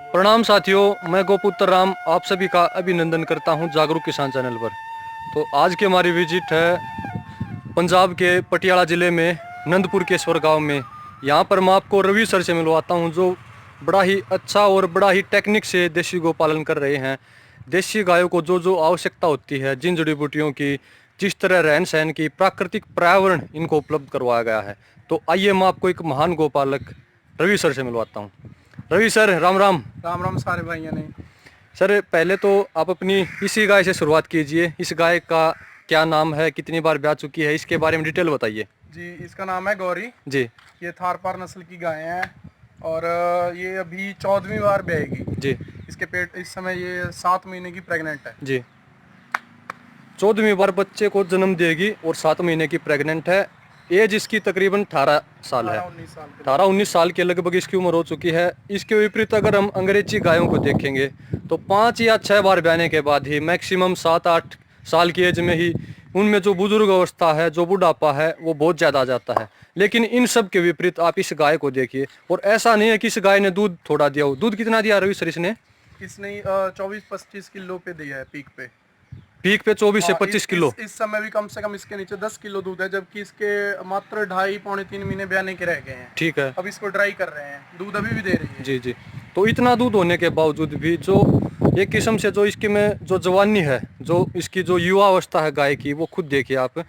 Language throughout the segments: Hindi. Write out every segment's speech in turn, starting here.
प्रणाम साथियों, मैं गोपुत्र राम आप सभी का अभिनंदन करता हूं जागरूक किसान चैनल पर। तो आज की हमारी विजिट है पंजाब के पटियाला ज़िले में नंदपुर केश्वर गांव में। यहां पर मैं आपको रवि सर से मिलवाता हूं जो बड़ा ही अच्छा और बड़ा ही टेक्निक से देसी गौ पालन कर रहे हैं। देसी गायों को जो जो आवश्यकता होती है, जिन जड़ी बूटियों की, जिस तरह रहन सहन की, प्राकृतिक पर्यावरण इनको उपलब्ध करवाया गया है। तो आइए मैं आपको एक महान गोपालक रवि सर से मिलवाता हूँ। रवि सर, राम राम। राम राम सारे भाइयों ने। सर पहले तो आप अपनी इसी गाय से शुरुआत कीजिए। इस गाय का क्या नाम है, कितनी बार ब्याह चुकी है, इसके बारे में डिटेल बताइए। जी, इसका नाम है गौरी। जी ये थारपार नस्ल की गाय है और ये अभी 14वीं बार ब्याएगी। जी इसके पेट इस समय ये 7 महीने की प्रेग्नेंट है। जी 14वीं बार बच्चे को जन्म देगी और 7 महीने की प्रेग्नेंट है। एज इसकी तकरीबन 18 साल है। 18-19 साल के 18-19 साल के लगभग इसकी उम्र हो चुकी है। इसके विपरीत अगर हम अंग्रेजी गायों को देखेंगे तो 5 या 6 बार ब्याने के बाद ही मैक्सिमम 7-8 साल की एज में ही उनमें जो बुजुर्ग अवस्था है, जो बुढ़ापा है, वो बहुत ज़्यादा आ जाता है। लेकिन इन सब के विपरीत आप इस गाय को देखिए, और ऐसा नहीं है कि इस गाय ने दूध थोड़ा दिया हो। दूध कितना दिया रवि सर इसने? इसने 24-25 किलो पे दिया है पीक पे। पीक पे 24 से हाँ, 25 किलो। इस समय भी कम से कम इसके नीचे 10 किलो दूध है, जबकि इसके मात्र 2.5-3 महीने ब्याने के रह गए हैं। ठीक है। अब इसको ड्राई कर रहे हैं, दूध अभी भी दे रही है। जी जी। तो इतना दूध होने के बावजूद भी जो एक किस्म से जो इसकी में जो जवानी है, जो इसकी जो युवा अवस्था है गाय की, वो खुद देखिए आप।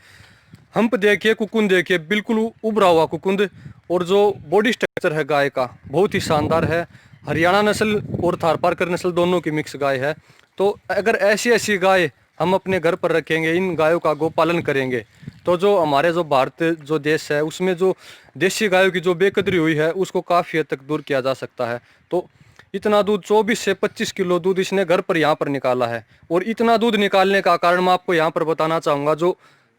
हम्प देखिए, कुकुंद देखिए, बिल्कुल उभरा हुआ कुकुंद। और जो बॉडी स्ट्रक्चर है गाय का, बहुत ही शानदार है। हरियाणा नस्ल और थारपारकर नस्ल दोनों की मिक्स गाय है। तो अगर ऐसी ऐसी गाय हम अपने घर पर रखेंगे, इन गायों का गोपालन करेंगे, तो जो हमारे जो भारत जो देश है उसमें जो देसी गायों की जो बेकदरी हुई है उसको काफ़ी हद तक दूर किया जा सकता है। तो इतना दूध 24 से 25 किलो दूध इसने घर पर यहाँ पर निकाला है। और इतना दूध निकालने का कारण मैं आपको यहाँ पर बताना चाहूँगा। जो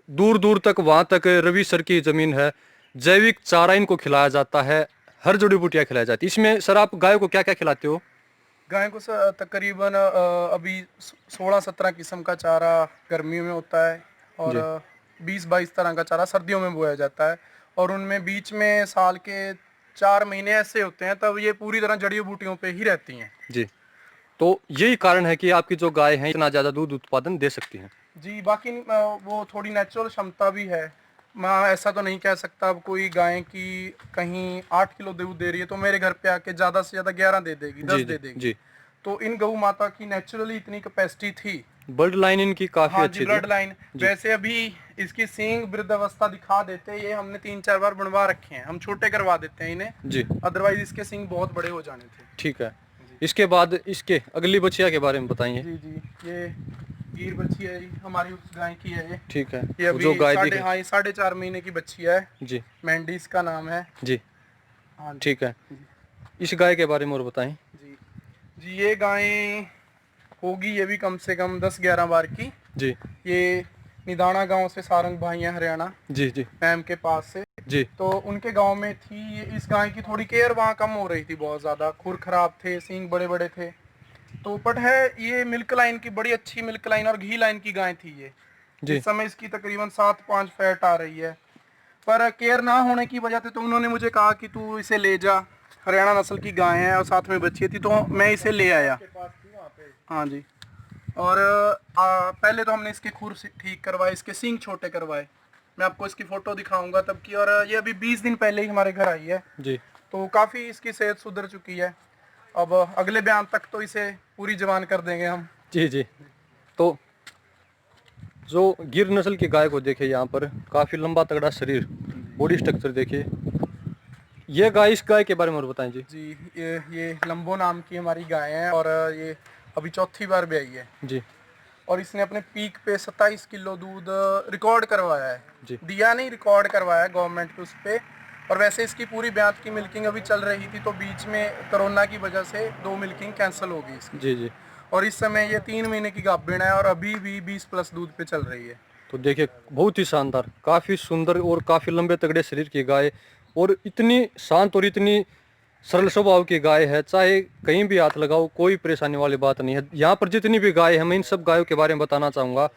दूर दूर तक वहाँ तक रवि सर की ज़मीन है, जैविक चारा इनको खिलाया जाता है, हर जड़ी बूटियाँ खिलाई जाती है। इसमें सर आप गाय को क्या क्या खिलाते हो? गाय को तकरीबन अभी 16-17 किस्म का चारा गर्मियों में होता है और जी 20-22 तरह का चारा सर्दियों में बोया जाता है। और उनमें बीच में साल के 4 महीने ऐसे होते हैं तब ये पूरी तरह जड़ी बूटियों पे ही रहती हैं। जी। तो यही कारण है कि आपकी जो गाय है इतना ज़्यादा दूध उत्पादन दे सकती हैं। जी, बाकी वो थोड़ी नेचुरल क्षमता भी है। मैं ऐसा तो नहीं कह सकता, अब कोई गाय की कहीं 8 किलो दूध दे रही है तो मेरे घर पे आके ज़्यादा से ज़्यादा 11 दे देगी, 10 जी दे जी देगी। जी। तो इन गऊ माता की नेचुरली इतनी कैपेसिटी थी। ब्लड लाइन इनकी काफ़ी हाँ जी, अच्छी थी। Blood line. जी वैसे अभी इसकी सींग वृद्ध अवस्था दिखा देते, ये हमने 3-4 बार बनवा रखे हैं, हम छोटे करवा देते हैं इन्हें। जी। अदरवाइज इसके सींग बहुत बड़े हो जाने थे। ठीक है। जी इसके बाद इसके अगली बछिया के बारे में बताइए। जी जी, ये गिर बच्ची है, ये हमारी उस गाय की है। ठीक है। ये जो अभी गाय दिख हाँ, ये 4.5 महीने की बच्ची है। जी मैंडी इसका नाम है। जी। हाँ जी ठीक है। जी इस गाय के बारे में और बताएं। जी जी, ये गाय होगी ये भी कम से कम 10-11 बार की। जी ये निदाना गांव से, सारंग भाई है हरियाणा जी जी मैम के पास से। जी तो उनके गांव में थी ये। इस गाय की थोड़ी केयर वहाँ कम हो रही थी, बहुत ज़्यादा खुर खराब थे, सींग बड़े बड़े थे। तो बट है ये मिल्क लाइन की, बड़ी अच्छी मिल्क लाइन और घी लाइन की गाय थी ये। जी इस समय इसकी तकरीबन 7-5 फैट आ रही है, पर केयर ना होने की वजह से तो उन्होंने मुझे कहा कि तू इसे ले जा, हरियाणा नस्ल की गाय है और साथ में बच्ची थी, तो मैं इसे ले आया। हाँ जी। और पहले तो हमने इसके खुर ठीक करवाए, इसके सींग छोटे करवाए। मैं आपको इसकी फ़ोटो दिखाऊंगा तब की। और ये अभी 20 दिन पहले ही हमारे घर आई है, जी तो काफ़ी इसकी सेहत सुधर चुकी है। अब अगले बयान तक तो इसे पूरी जवान कर देंगे हम। जी जी। तो जो गिर नस्ल की गाय को देखिए, यहाँ पर काफ़ी लंबा तगड़ा शरीर, बॉडी स्ट्रक्चर देखिए। ये गाय, इस गाय के बारे में और बताएं जी। जी, ये लंबो नाम की हमारी गाय है और ये अभी 4थी बार ब्याई है। जी और इसने अपने पीक पे 27 किलो दूध रिकॉर्ड करवाया है। जी दिया नहीं, रिकॉर्ड करवाया है गवर्नमेंट के उस पे। और वैसे इसकी पूरी ब्यात की मिल्किंग अभी चल रही थी, तो बीच में कोरोना की वजह से 2 मिल्किंग कैंसिल हो गई इसकी। जी जी। और इस समय ये 3 महीने की गाभिन है और अभी भी 20+ दूध पे चल रही है। तो देखिए बहुत ही शानदार, काफ़ी सुंदर और काफ़ी लंबे तगड़े शरीर की गाय, और इतनी शांत और इतनी सरल स्वभाव की गाय है। चाहे कहीं भी हाथ लगाओ, कोई परेशानी वाली बात नहीं है। यहाँ पर जितनी भी गाय है, मैं इन सब गायों के बारे में बताना चाहूँगा।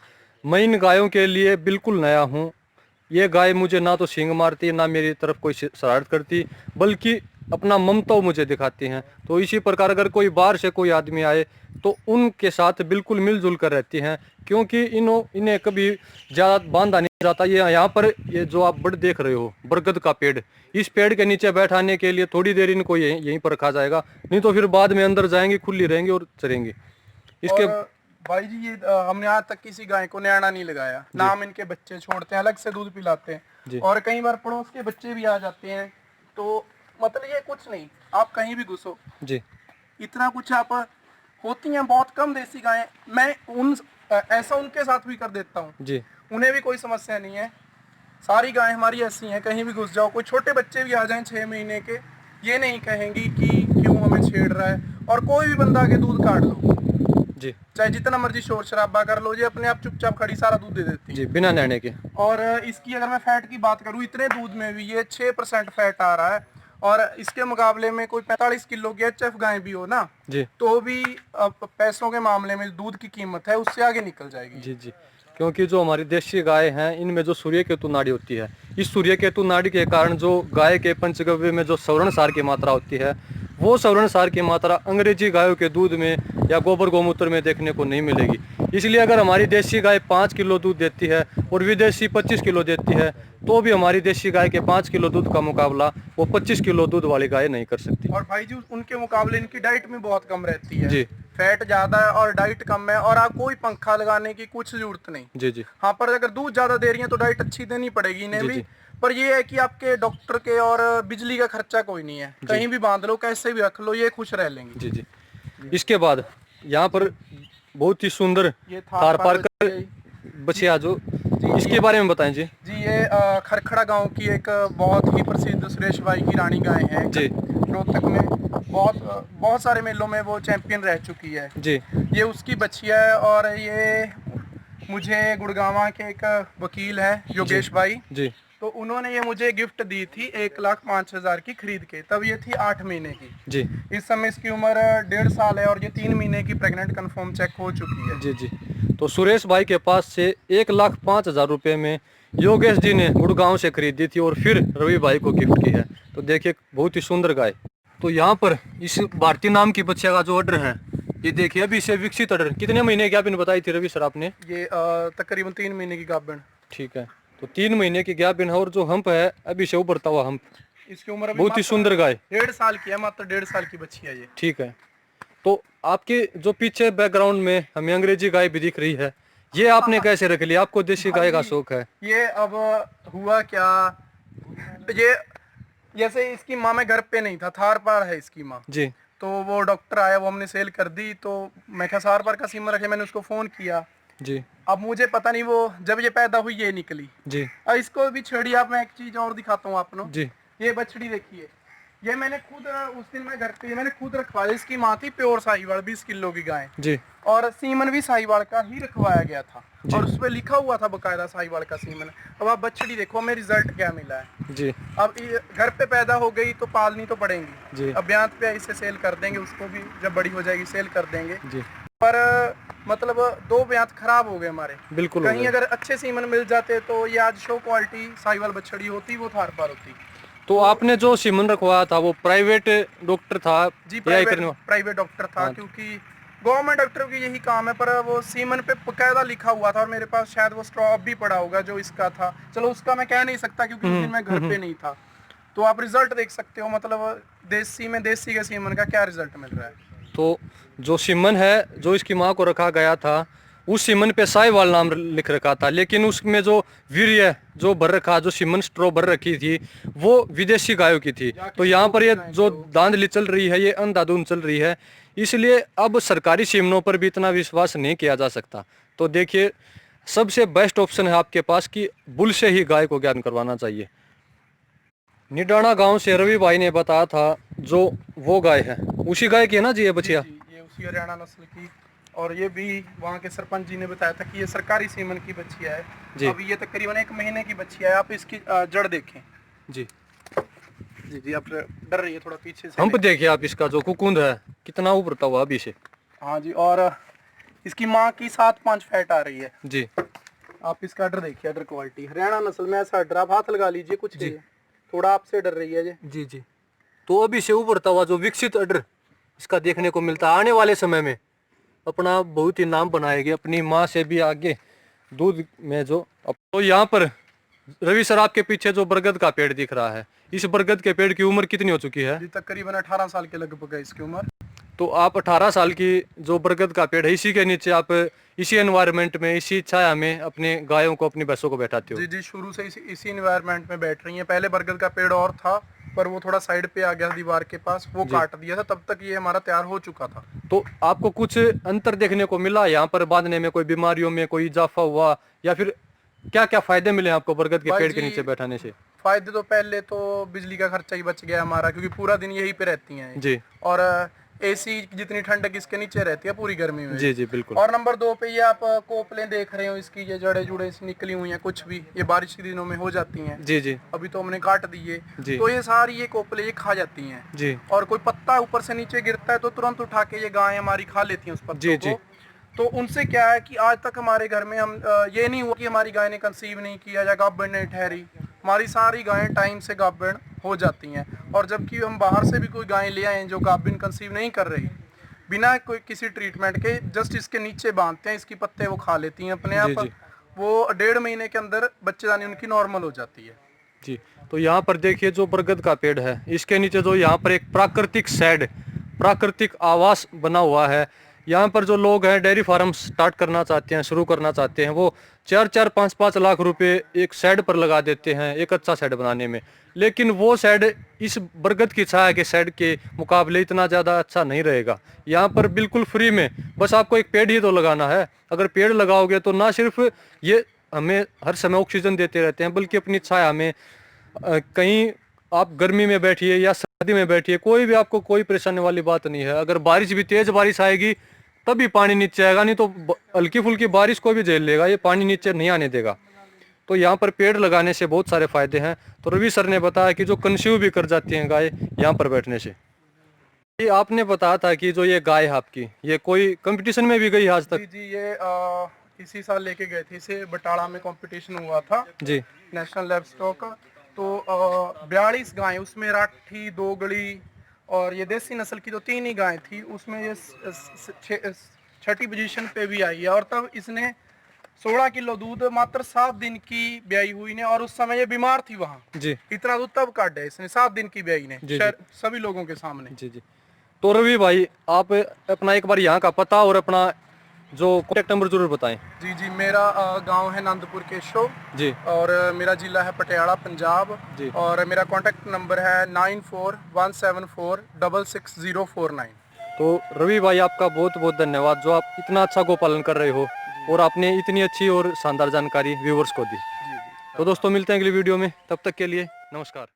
मैं इन गायों के लिए बिल्कुल नया हूँ। ये गाय मुझे ना तो सींग मारती, ना मेरी तरफ कोई शरारत करती, बल्कि अपना ममता मुझे दिखाती हैं। तो इसी प्रकार अगर कोई बाहर से कोई आदमी आए तो उनके साथ बिल्कुल मिलजुल कर रहती हैं, क्योंकि इन्हें कभी ज़्यादा बांधा नहीं जाता। ये यहाँ पर ये जो आप बड़ देख रहे हो बरगद का पेड़, इस पेड़ के नीचे बैठाने के लिए थोड़ी देर इनको यहीं पर रखा जाएगा, नहीं तो फिर बाद में अंदर जाएंगे, खुली रहेंगे और चरेंगे। इसके और भाई जी ये हमने आज तक किसी गाय को न्याणा नहीं लगाया, नाम इनके बच्चे छोड़ते हैं, अलग से दूध पिलाते हैं। और कई बार पड़ोस के बच्चे भी आ जाते हैं, तो मतलब ये कुछ नहीं, आप कहीं भी घुसो जी, इतना कुछ आप होती हैं बहुत कम देसी गायें। मैं ऐसा उनके साथ भी कर देता हूँ जी, उन्हें भी कोई समस्या नहीं है। सारी गायें हमारी ऐसी हैं, कहीं भी घुस जाओ, कोई छोटे बच्चे भी आ जाएं 6 महीने के, ये नहीं कहेंगी कि क्यों हमें छेड़ रहा है। और कोई भी बंदा के दूध काट लो जी, चाहे जितना मर्जी शोर शराबा कर लो, ये अपने आप चुपचाप खड़ी सारा दूध दे देती है जी, बिना नहने के। और इसकी अगर मैं फैट की बात करूँ, इतने दूध में भी ये 6% फैट आ रहा है। और इसके मुकाबले में कोई 45 किलो की एचएफ गाय भी हो ना, जी, तो भी पैसों के मामले में दूध की कीमत है उससे आगे निकल जाएगी। जी, जी, क्योंकि जो हमारी देशी गाय हैं इनमें जो सूर्य केतु नाड़ी होती है, इस सूर्य केतु नाड़ी के कारण जो गाय के पंचगव्य में जो सवर्ण सार की मात्रा होती है, वो सवर्ण सार की मात्रा अंग्रेजी गायों के दूध में या गोबर गोमूत्र में देखने को नहीं मिलेगी। इसलिए अगर हमारी देशी गाय 5 किलो दूध देती है और विदेशी 25 किलो देती है, तो भी हमारी देशी गाय के 5 किलो दूध का मुकाबला वो 25 किलो दूध वाली गाय नहीं कर सकती। और भाई जी उनके मुकाबले इनकी डाइट में बहुत कम रहती है जी, फैट ज्यादा है और डाइट कम है, और आप कोई पंखा लगाने की कुछ जरूरत नहीं। जी, जी, हाँ, पर अगर दूध ज्यादा दे रही है तो डाइट अच्छी देनी पड़ेगी इन्हें जी, भी। जी, पर ये है कि आपके डॉक्टर के और बिजली का खर्चा कोई नहीं है, कहीं भी बांध लो, कैसे भी रख लो, ये खुश रह लेंगी। जी, जी। इसके बाद यहाँ पर बहुत ही सुंदर ये थार पारकर बछिया जो, इसके बारे में बताएं जी। जी ये खरखड़ा गांव की एक बहुत ही प्रसिद्ध सुरेश भाई की रानी गाय है जी, रोहतक में, बहुत सारे मेलों में वो चैंपियन रह चुकी है। जी, ये उसकी बच्चिया है। और ये मुझे गुड़गांव के एक वकील है योगेश भाई, जी, तो उन्होंने ये मुझे गिफ्ट दी थी 1,05,000 की खरीद के, तब ये थी 8 महीने की। जी, इस समय इसकी उम्र 1.5 साल है और ये 3 महीने की प्रेग्नेंट कंफर्म चेक हो चुकी है। जी, जी। तो सुरेश भाई के पास से 1,05,000 रुपये में योगेश जी ने गुड़गांव से खरीदी थी और फिर रवि भाई को गिफ्ट की है। तो देखिए बहुत ही सुंदर गाय। तो यहाँ पर इस भारतीय नाम की बच्चिया का जो ऑर्डर है, ये देखिए अभी इसे विकसित ऑर्डर कितने महीने की आपने बताई थी रवि सर आपने? ये तकरीबन 3 महीने की गाभिन। ठीक है, तो 3 महीने की गाभिन है और जो हम्प है अभी से उभरता हुआ हम्प, इसकी उम्र बहुत ही सुंदर गाय। 1.5 साल की है, मात्र 1.5 साल की बच्ची है ये। ठीक है, तो आपके जो पीछे बैकग्राउंड में हमें अंग्रेजी गाय भी दिख रही है, ये आपने कैसे रख लिया? आपको देशी गाय का शौक है? ये अब हुआ क्या, ये जैसे इसकी माँ में घर पे नहीं था, थार पार है इसकी माँ, जी, तो वो डॉक्टर आया, वो हमने सेल कर दी। तो मैं क्या सार पार का सीमन रखे, मैंने उसको फोन किया। जी, अब मुझे पता नहीं वो जब ये पैदा हुई ये निकली। जी, अब इसको भी छेड़ी आप, मैं एक चीज और दिखाता हूँ आपको। जी, ये बछड़ी देखिए, ये मैंने खुद उस दिन मैं घर पे मैंने खुद रखवाया। इसकी माँ थी प्योर साहिवाल 20 किलो की गाय, जी, और सीमन भी साहिवाल का ही रखवाया गया था और उस पर लिखा हुआ था बकायदा साहिवाल का सीमन। अब आप बछड़ी देखो, हमें रिजल्ट क्या मिला है। जी, अब ये घर पे पैदा हो गई तो पालनी तो पड़ेंगी जी, अब ब्यांत पे इसे सेल कर देंगे, उसको भी जब बड़ी हो जाएगी सेल कर देंगे। जी, पर मतलब 2 ब्यांत खराब हो गए हमारे। बिल्कुल। कहीं अगर अच्छे सीमन मिल जाते तो ये आज शो क्वालिटी साहिवाल बछड़ी होती, वो थार पार होती। तो आपने जो सीमन रखवाया था वो प्राइवेट डॉक्टर था? जी, या प्राइवेट डॉक्टर था। हाँ। क्योंकि गवर्नमेंट डॉक्टर की यही काम है, पर वो सीमन पे बकायदा लिखा हुआ था और मेरे पास शायद वो स्ट्रॉ भी पड़ा होगा जो इसका था। चलो उसका मैं कह नहीं सकता क्योंकि उस दिन मैं घर पे नहीं था। तो आप रिजल्ट देख सकते हो, मतलब देसी के सीमन का क्या रिजल्ट मिल रहा है। तो जो सीमन है जो इसकी माँ को रखा गया था, उस सीमन पे साहिवाल नाम लिख रखा था, लेकिन उसमें जो वीर्य जो भर रखा, जो सीमन स्ट्रो भर रखी थी, वो विदेशी गायों की थी। तो यहाँ पर ये जो धांधली चल रही है, ये अंधाधुंध चल रही है, इसलिए अब सरकारी सीमनों पर भी इतना विश्वास नहीं किया जा सकता। तो देखिए सबसे बेस्ट ऑप्शन है आपके पास कि बुल से ही गाय को ज्ञान करवाना चाहिए। निडाना गांव से रवि भाई ने बताया था जो वो गाय है, उसी गाय की है ना जी ये बछिया? जी, ये उसी हरियाणा नस्ल की, और ये भी वहाँ के सरपंच जी ने बताया था कि ये सरकारी सीमन की बच्चिया है। जी। अभी ये तकरीबन 1 महीने की बच्चिया है। आप इसकी जड़ देखें। जी, जी जी, आप डर रही है थोड़ा पीछे से। हम्प देखिए आप, इसका जो कुकुंद है कितना उभरता हुआ अभी से। हाँ जी, और इसकी माँ की 7.5 फैट आ रही है। जी, आप इसका अडर देखिए, अडर क्वालिटी हरियाणा नस्ल में ऐसा अडर, आप हाथ लगा लीजिए कुछ नहीं है। थोड़ा आपसे डर रही है ये। जी, जी, तो अभी से उभरता हुआ जो विकसित अडर इसका देखने को मिलता है, आने वाले समय में अपना बहुत ही नाम बनाएगी, अपनी माँ से भी आगे दूध में जो। तो यहाँ पर रवि सर आपके पीछे जो बरगद का पेड़ दिख रहा है, इस बरगद के पेड़ की उम्र कितनी हो चुकी है? अभी तकरीबन 18 साल के लगभग है इसकी उम्र। तो आप 18 साल की जो बरगद का पेड़ है, इसी के नीचे आप इसी एनवायरनमेंट में, इसी छाया में अपने गायों को, अपनी भैंसों को बैठाते हो? जी जी, शुरू से इसी एनवायरनमेंट में बैठ रही हैं। पहले बरगद का पेड़ और था, पर वो थोड़ा साइड पे आ गया दीवार के पास, वो काट दिया था, तब तक ये हमारा तैयार हो चुका था। तो आपको कुछ अंतर देखने को मिला यहाँ पर बांधने में? कोई बीमारियों में कोई इजाफा हुआ, या फिर क्या क्या फायदे मिले आपको बरगद के भाई पेड़ के जी, नीचे बैठाने से? फायदे तो पहले तो बिजली का खर्चा ही बच गया हमारा, क्योंकि पूरा दिन यहीं पे रहती हैं जी और एसी जितनी ठंडक इसके नीचे रहती है पूरी गर्मी में। जी जी बिल्कुल। और नंबर 2 पे ये आप कोपलें देख रहे हो, इसकी ये जड़े जुड़े से निकली हुई हैं, कुछ भी ये बारिश के दिनों में हो जाती हैं। जी जी अभी तो हमने काट दिए, जी। तो ये सारी ये कोपले ये खा जाती हैं जी और कोई पत्ता ऊपर से नीचे गिरता है तो तुरंत उठा के ये गाय हमारी खा लेती हैं उस पत्तों जी, जी। को। तो उनसे क्या है कि आज तक हमारे घर में हम ये नहीं हुआ कि हमारी गाय ने कंसीव नहीं किया या गाभिन नहीं ठहरी। हमारी सारी गायें टाइम से गाभिन हो जाती हैं, और जबकि हम बाहर से भी कोई गायें ले आए हैं जो गाभिन कंसीव नहीं कर रही, बिना कोई किसी ट्रीटमेंट के जस्ट इसके नीचे बांधते हैं, इसकी पत्ते वो खा लेती हैं अपने जी, आप। जी। वो 1.5 महीने के अंदर बच्चेदानी उनकी नॉर्मल हो जाती है। जी। तो यहाँ पर देखिए जो बरगद का पेड़ है, इसके नीचे जो यहाँ पर एक प्राकृतिक शेड, प्राकृतिक आवास बना हुआ है। यहाँ पर जो लोग हैं डेयरी फार्म स्टार्ट करना चाहते हैं, शुरू करना चाहते हैं, वो 4-4, 5-5 लाख रुपए एक शेड पर लगा देते हैं, एक अच्छा शेड बनाने में। लेकिन वो शेड इस बरगद की छाया के शेड के मुकाबले इतना ज़्यादा अच्छा नहीं रहेगा। यहाँ पर बिल्कुल फ्री में बस आपको एक पेड़ ही तो लगाना है। अगर पेड़ लगाओगे तो ना सिर्फ ये हमें हर समय ऑक्सीजन देते रहते हैं, बल्कि अपनी छाया में कहीं आप गर्मी में बैठिए या सर्दी में बैठिए, कोई भी आपको कोई परेशानी वाली बात नहीं है। अगर बारिश भी, तेज बारिश आएगी तभी पानी नीचे आएगा, नहीं तो हल्की फुल्की बारिश को भी झेल लेगा, ये पानी नीचे नहीं आने देगा। तो यहाँ पर पेड़ लगाने से बहुत सारे फायदे हैं। तो रवि सर ने बताया कि जो कंसीव भी कर जाती हैं गाय यहाँ पर बैठने से। ये आपने बताया था कि जो ये गाय है आपकी, ये कोई कंपटीशन में भी गई आज तक? जी जी, ये इसी साल लेके गए थे, इसे बटाला में कंपटीशन हुआ था जी नेशनल लाइव स्टॉक का। तो 42 गायें, उसमें राठी, दोगली और ये देसी नस्ल की तो 3 ही गायें थी, उसमें ये 6ठी पोजीशन पे भी आई है। और तब इसने 16 किलो दूध मात्र 7 दिन की ब्याई हुई ने, और उस समय ये बीमार थी वहाँ जी इतना दूध तब काट दिया इसने 7 दिन की ब्याई ने, जी, सभी लोगों के सामने। जी जी। तो रवि भाई, आप अपना एक बार यहाँ का पता और अपना जो कॉन्टेक्ट नंबर जरूर बताएं। जी जी, मेरा गांव है नंदपुर केशव जी, और मेरा जिला है पटियाला पंजाब जी। और मेरा कॉन्टैक्ट नंबर है 9417466049। तो रवि भाई आपका बहुत बहुत धन्यवाद, जो आप इतना अच्छा गोपालन कर रहे हो और आपने इतनी अच्छी और शानदार जानकारी व्यूवर्स को दी। जी जी। तो दोस्तों मिलते हैं अगली वीडियो में, तब तक के लिए नमस्कार।